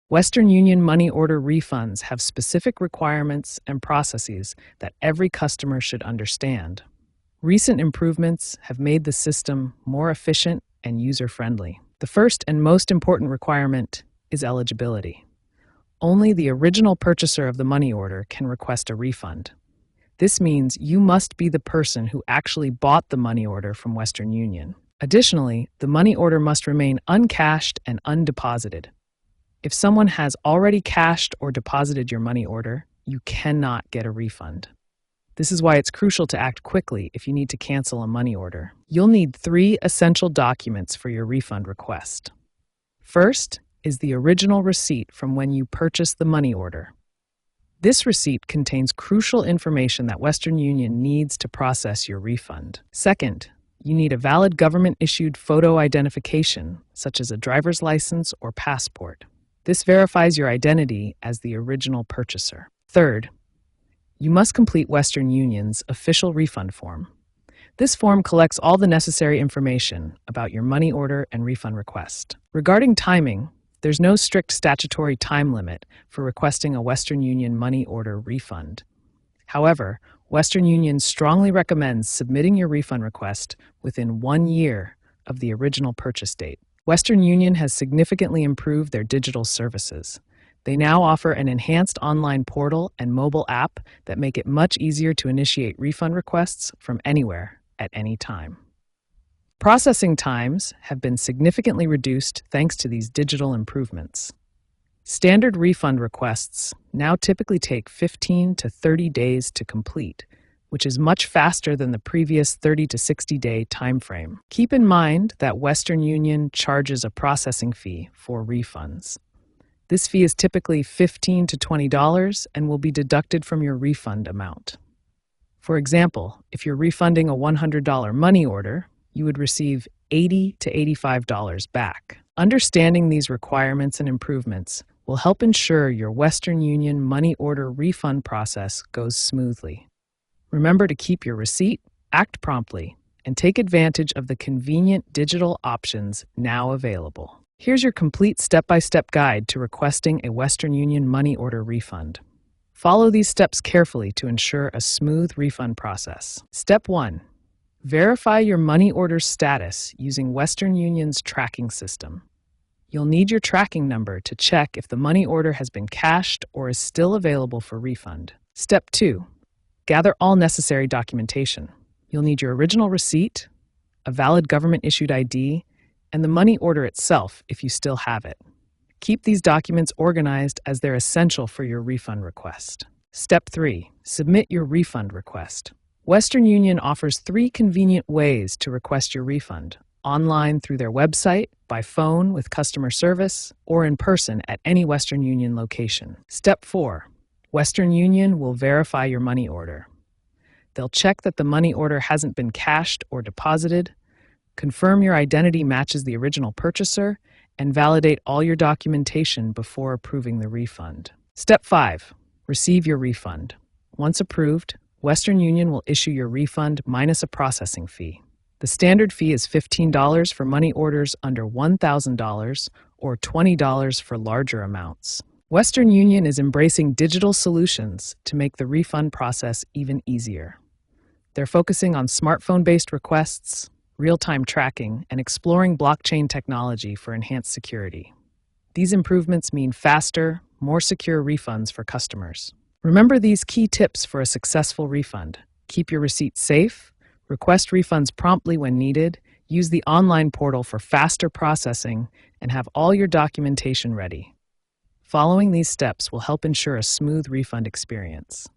Western Union money order refunds have specific requirements and processes that every customer should understand. Recent improvements have made the system more efficient and user-friendly. The first and most important requirement is eligibility. Only the original purchaser of the money order can request a refund. This means you must be the person who actually bought the money order from Western Union. Additionally, the money order must remain uncashed and undeposited. If someone has already cashed or deposited your money order, you cannot get a refund. This is why it's crucial to act quickly if you need to cancel a money order. You'll need 3 essential documents for your refund request. First is the original receipt from when you purchased the money order. This receipt contains crucial information that Western Union needs to process your refund. Second, you need a valid government-issued photo identification, such as a driver's license or passport. This verifies your identity as the original purchaser. Third, you must complete Western Union's official refund form. This form collects all the necessary information about your money order and refund request. Regarding timing, there's no strict statutory time limit for requesting a Western Union money order refund. However, Western Union strongly recommends submitting your refund request within 1 year of the original purchase date. Western Union has significantly improved their digital services. They now offer an enhanced online portal and mobile app that make it much easier to initiate refund requests from anywhere at any time. Processing times have been significantly reduced thanks to these digital improvements. Standard refund requests now typically take 15 to 30 days to complete, which is much faster than the previous 30 to 60-day time frame. Keep in mind that Western Union charges a processing fee for refunds. This fee is typically $15 to $20 and will be deducted from your refund amount. For example, if you're refunding a $100 money order, you would receive $80 to $85 back. Understanding these requirements and improvements will help ensure your Western Union money order refund process goes smoothly. Remember to keep your receipt, act promptly, and take advantage of the convenient digital options now available. Here's your complete step-by-step guide to requesting a Western Union money order refund. Follow these steps carefully to ensure a smooth refund process. Step 1. Verify your money order status using Western Union's tracking system. You'll need your tracking number to check if the money order has been cashed or is still available for refund. Step 2. Gather all necessary documentation. You'll need your original receipt, a valid government-issued ID, and the money order itself if you still have it. Keep these documents organized as they're essential for your refund request. Step 3. Submit your refund request. Western Union offers 3 convenient ways to request your refund: online through their website, by phone with customer service, or in person at any Western Union location. Step 4. Western Union will verify your money order. They'll check that the money order hasn't been cashed or deposited, confirm your identity matches the original purchaser, and validate all your documentation before approving the refund. Step 5. Receive your refund. Once approved, Western Union will issue your refund minus a processing fee. The standard fee is $15 for money orders under $1,000 or $20 for larger amounts. Western Union is embracing digital solutions to make the refund process even easier. They're focusing on smartphone-based requests, real-time tracking, and exploring blockchain technology for enhanced security. These improvements mean faster, more secure refunds for customers. Remember these key tips for a successful refund. Keep your receipts safe, request refunds promptly when needed, use the online portal for faster processing, and have all your documentation ready. Following these steps will help ensure a smooth refund experience.